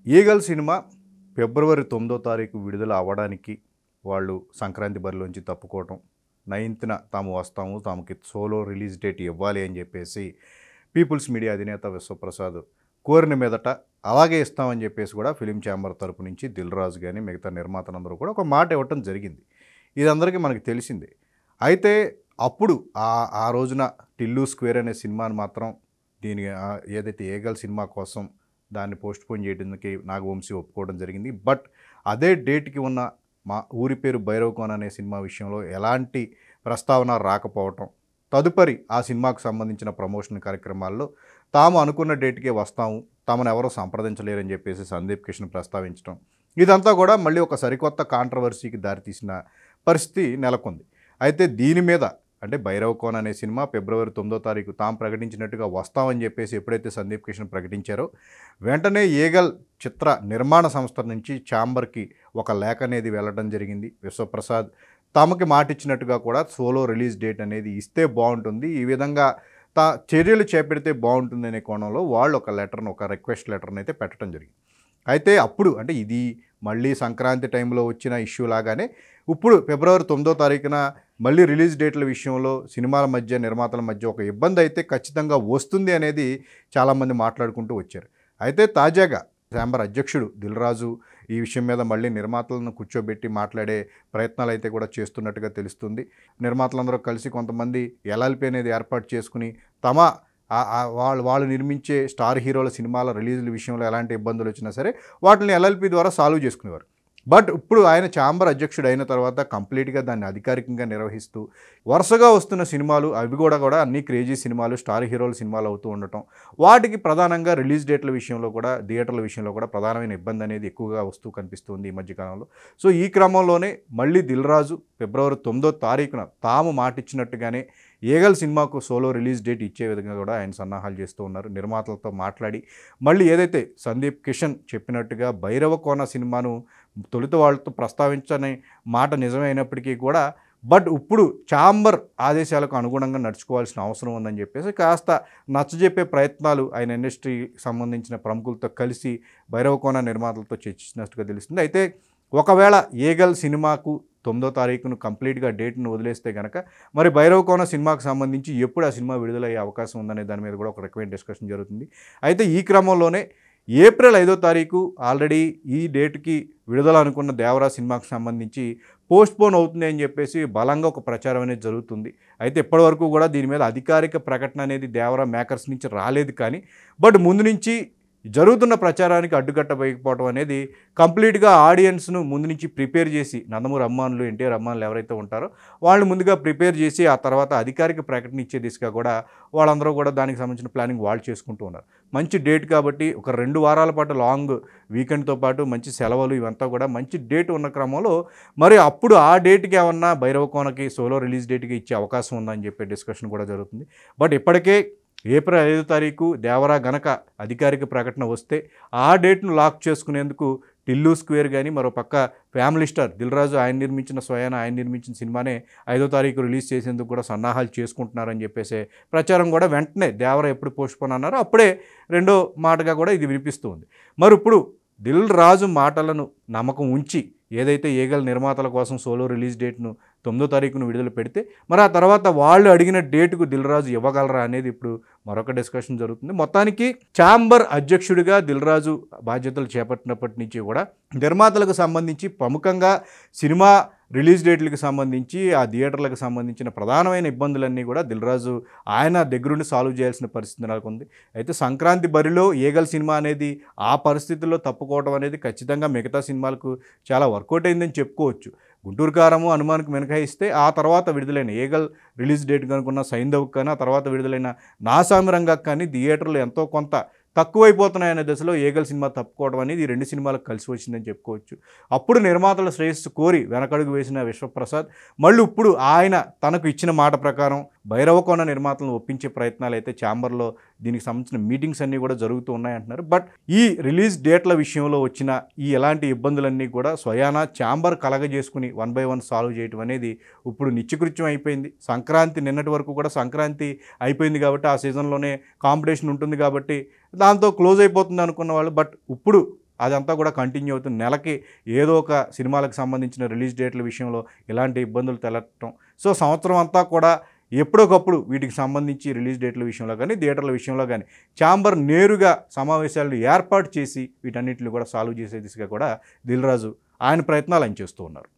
Eagle cinema ఫిబ్రవరి 9వ తారీఖు విడుదల అవ్వడానికి వాళ్ళు సంక్రాంతి బరిలోంచి తప్పుకోవటం, 9న తాము వస్తాము, తమకి సోలో రిలీజ్ డేట్ ఇవ్వాలి అని చెప్పేసి పీపుల్స్ మీడియా అధినేత విశ్వప్రసాద్ కోరిన మీదట అలాగే ఇస్తామని చెప్పేసి కూడా ఫిలిం ఛాంబర్ తరపు నుంచి దిల్ రాజు కానీ మిగతా నిర్మాతలందరూ కూడా ఒక మాట ఇవ్వటం జరిగింది. ఇది అందరికీ మనకు తెలిసిందే. అయితే అప్పుడు ఆ రోజున టిల్లు స్క్వేర్ అనే సినిమాని మాత్రం ఏదైతే ఈగల్ సినిమా కోసం దాన్ని పోస్ట్పోన్ చేయడానికి నాగవంశీ ఒప్పుకోవడం జరిగింది. బట్ అదే డేట్కి ఉన్న మా ఊరి పేరు భైరవకోన అనే సినిమా విషయంలో ఎలాంటి ప్రస్తావన రాకపోవటం, తదుపరి ఆ సినిమాకు సంబంధించిన ప్రమోషన్ కార్యక్రమాల్లో తాము అనుకున్న డేట్కే వస్తాము, తమను ఎవరో సంప్రదించలేరని చెప్పేసి సందీప్ కిషన్ ప్రస్తావించడం, ఇదంతా కూడా మళ్ళీ ఒక సరికొత్త కాంట్రవర్సీకి దారితీసిన పరిస్థితి నెలకొంది. అయితే దీని మీద అంటే భైరవకోన అనే సినిమా ఫిబ్రవరి 9వ తారీఖు తాము ప్రకటించినట్టుగా వస్తామని చెప్పేసి ఎప్పుడైతే సందీప్ కిషన్ ప్రకటించారో వెంటనే ఈగల్ చిత్ర నిర్మాణ సంస్థ నుంచి ఛాంబర్కి ఒక లేఖ అనేది వెళ్ళడం జరిగింది. విశ్వప్రసాద్ తమకి మాటిచ్చినట్టుగా కూడా సోలో రిలీజ్ డేట్ అనేది ఇస్తే బాగుంటుంది, ఈ విధంగా చర్యలు చేపడితే బాగుంటుంది అనే కోణంలో వాళ్ళు ఒక రిక్వెస్ట్ లెటర్ని అయితే పెట్టడం జరిగింది. అయితే అప్పుడు అంటే ఇది మళ్ళీ సంక్రాంతి టైంలో వచ్చిన ఇష్యూ లాగానే ఇప్పుడు ఫిబ్రవరి 9వ తారీఖున మళ్ళీ రిలీజ్ డేట్ల విషయంలో సినిమాల మధ్య నిర్మాతల మధ్య ఒక ఇబ్బంది అయితే ఖచ్చితంగా వస్తుంది అనేది చాలామంది మాట్లాడుకుంటూ వచ్చారు. అయితే తాజాగా ఛాంబర్ అధ్యక్షుడు దిల్ రాజు ఈ విషయం మీద మళ్ళీ నిర్మాతలను కూర్చోబెట్టి మాట్లాడే ప్రయత్నాలు అయితే కూడా చేస్తున్నట్టుగా తెలుస్తుంది. నిర్మాతలందరూ కలిసి కొంతమంది ఎల్ఎల్పి అనేది ఏర్పాటు చేసుకుని తమ వాళ్ళు నిర్మించే స్టార్ హీరోల సినిమాల రిలీజుల విషయంలో ఎలాంటి ఇబ్బందులు వచ్చినా సరే వాటిని ఎల్ఎల్పి ద్వారా సాల్వ్ చేసుకునేవారు. బట్ ఇప్పుడు ఆయన ఛాంబర్ అధ్యక్షుడు అయిన తర్వాత కంప్లీట్గా దాన్ని అధికారికంగా నిర్వహిస్తూ వరుసగా వస్తున్న సినిమాలు అవి కూడా అన్ని క్రేజీ సినిమాలు, స్టార్ హీరోల సినిమాలు అవుతూ ఉండటం, వాటికి ప్రధానంగా రిలీజ్ డేట్ల విషయంలో కూడా థియేటర్ల విషయంలో కూడా ప్రధానమైన ఇబ్బంది అనేది ఎక్కువగా వస్తూ కనిపిస్తుంది ఈ మధ్యకాలంలో. సో ఈ క్రమంలోనే మళ్ళీ దిల్ రాజు ఫిబ్రవరి 9వ తారీఖున తాము మాటిచ్చినట్టుగానే ఈగల్ సినిమాకు సోలో రిలీజ్ డేట్ ఇచ్చే విధంగా కూడా ఆయన సన్నాహాలు చేస్తూ ఉన్నారు. నిర్మాతలతో మాట్లాడి మళ్ళీ ఏదైతే సందీప్ కిషన్ చెప్పినట్టుగా భైరవకోన సినిమాను తొలుత వాళ్ళతో ప్రస్తావించని మాట నిజమైనప్పటికీ కూడా బట్ ఇప్పుడు ఛాంబర్ ఆదేశాలకు అనుగుణంగా నడుచుకోవాల్సిన అవసరం ఉందని చెప్పేసి కాస్త నచ్చజెప్పే ప్రయత్నాలు ఆయన ఇండస్ట్రీకి సంబంధించిన ప్రముఖులతో కలిసి భైరవకోన నిర్మాతలతో చర్చించినట్టుగా తెలుస్తుంది. అయితే ఒకవేళ ఈగల్ సినిమాకు 9వ తారీఖును కంప్లీట్గా డేట్ను వదిలేస్తే కనుక మరి భైరవకోన సినిమాకు సంబంధించి ఎప్పుడు ఆ సినిమా విడుదలయ్యే అవకాశం ఉందనే దాని మీద కూడా ఒక రకమైన డిస్కషన్ జరుగుతుంది. అయితే ఈ క్రమంలోనే ఏప్రిల్ 5వ తారీఖు ఆల్రెడీ ఈ డేట్కి విడుదల అనుకున్న దేవరా సినిమాకు సంబంధించి పోస్ట్పోన్ అవుతుంది అని చెప్పేసి బలంగా ఒక ప్రచారం అనేది జరుగుతుంది. అయితే ఇప్పటివరకు కూడా దీని మీద అధికారిక ప్రకటన అనేది దేవరా మేకర్స్ నుంచి రాలేదు. కానీ బట్ ముందు నుంచి జరుగుతున్న ప్రచారానికి అడ్డుకట్టబోయకపోవడం అనేది కంప్లీట్గా ఆడియన్స్ను ముందు నుంచి ప్రిపేర్ చేసి నందమూరి అమ్మానులు, ఎన్టీఆర్ అమ్మానులు ఎవరైతే ఉంటారో వాళ్ళు ముందుగా ప్రిపేర్ చేసి ఆ తర్వాత అధికారిక ప్రకటన ఇచ్చే దిశగా కూడా వాళ్ళందరూ కూడా దానికి సంబంధించిన ప్లానింగ్ వాళ్ళు చేసుకుంటూ ఉన్నారు. మంచి డేట్ కాబట్టి ఒక 2 వారాల పాటు లాంగ్ వీకెండ్తో పాటు మంచి సెలవులు ఇవంతా కూడా మంచి డేట్ ఉన్న క్రమంలో మరి అప్పుడు ఆ డేట్కి ఏమన్నా భైరవకోనకి సోలో రిలీజ్ డేట్కి ఇచ్చే అవకాశం ఉందని చెప్పే డిస్కషన్ కూడా జరుగుతుంది. బట్ ఇప్పటికే ఏప్రిల్ 5వ తారీఖు దేవరా గనక అధికారిక ప్రకటన వస్తే ఆ డేట్ను లాక్ చేసుకునేందుకు టిల్లు స్క్వేర్ కానీ మరోపక్క ఫ్యామిలీ స్టార్ దిల్ రాజు ఆయన నిర్మించిన సినిమానే 5వ తారీఖు రిలీజ్ చేసేందుకు కూడా సన్నాహాలు చేసుకుంటున్నారని చెప్పేసి ప్రచారం కూడా వెంటనే దేవరా ఎప్పుడు పోస్ట్పోన్ అన్నారో అప్పుడే రెండో మాటగా కూడా ఇది వినిపిస్తుంది. మరి ఇప్పుడు దిల్ రాజు మాటలను నమ్మకం ఉంచి ఏదైతే ఈగల్ నిర్మాతల కోసం సోలో రిలీజ్ డేట్ను 9వ తారీఖును విడుదల పెడితే మరి ఆ తర్వాత వాళ్ళు అడిగిన డేటుకు దిల్ రాజు ఇవ్వగలరా అనేది ఇప్పుడు మరొక డిస్కషన్ జరుగుతుంది. మొత్తానికి ఛాంబర్ అధ్యక్షుడిగా దిల్ రాజు బాధ్యతలు చేపట్టినప్పటి నుంచి కూడా నిర్మాతలకు సంబంధించి ప్రముఖంగా సినిమా రిలీజ్ డేట్లకు సంబంధించి ఆ థియేటర్లకు సంబంధించిన ప్రధానమైన ఇబ్బందులన్నీ కూడా దిల్ రాజు ఆయన దగ్గరుండి సాల్వ్ చేయాల్సిన పరిస్థితి నెలకొంది. అయితే సంక్రాంతి బరిలో ఈగల్ సినిమా అనేది ఆ పరిస్థితుల్లో తప్పుకోవడం అనేది ఖచ్చితంగా మిగతా సినిమాలకు చాలా వర్కౌట్ అయిందని చెప్పుకోవచ్చు. గుంటూరు కారము, హనుమాన్కి మినహాయిస్తే ఆ తర్వాత విడుదలైన ఈగల్ రిలీజ్ డేట్ కనుకున్న సైంధవ్కి కానీ ఆ తర్వాత విడుదలైన నా సామిరంగకు కానీ థియేటర్లు ఎంతో కొంత తక్కువైపోతున్నాయనే దశలో ఈగల్ సినిమా తప్పుకోవడం అనేది ఈ 2 సినిమాలకు కలిసి వచ్చిందని చెప్పుకోవచ్చు. అప్పుడు నిర్మాతల శ్రేయస్సు కోరి వెనకడుగు వేసిన విశ్వప్రసాద్ మళ్ళీ ఇప్పుడు ఆయన తనకు ఇచ్చిన మాట ప్రకారం భైరవకోన నిర్మాతలను ఒప్పించే ప్రయత్నాలు అయితే ఛాంబర్లో దీనికి సంబంధించిన మీటింగ్స్ అన్నీ కూడా జరుగుతూ ఉన్నాయంటున్నారు. బట్ ఈ రిలీజ్ డేట్ల విషయంలో వచ్చిన ఈ ఎలాంటి ఇబ్బందులన్నీ కూడా స్వయానా ఛాంబర్ కలగజేసుకుని 1 by 1 సాల్వ్ చేయడం అనేది ఇప్పుడు నిత్యకృత్యం అయిపోయింది. సంక్రాంతి నిన్నటి వరకు కూడా సంక్రాంతి అయిపోయింది కాబట్టి ఆ సీజన్లోనే కాంపిటీషన్ ఉంటుంది కాబట్టి దాంతో క్లోజ్ అయిపోతుంది అనుకున్న వాళ్ళు బట్ ఇప్పుడు అదంతా కూడా కంటిన్యూ అవుతుంది. నెలకి ఏదో ఒక సినిమాలకు సంబంధించిన రిలీజ్ డేట్ల విషయంలో ఇలాంటి ఇబ్బందులు తలెత్తడం. సో, సంవత్సరం అంతా కూడా ఎప్పటికప్పుడు వీటికి సంబంధించి రిలీజ్ డేట్ల విషయంలో కానీ, థియేటర్ల విషయంలో కానీ ఛాంబర్ నేరుగా సమావేశాలను ఏర్పాటు చేసి వీటన్నిటిని కూడా సాల్వ్ చేసే దిశగా కూడా దిల్ రాజు ఆయన ప్రయత్నాలు ఆయన చేస్తూ ఉన్నారు.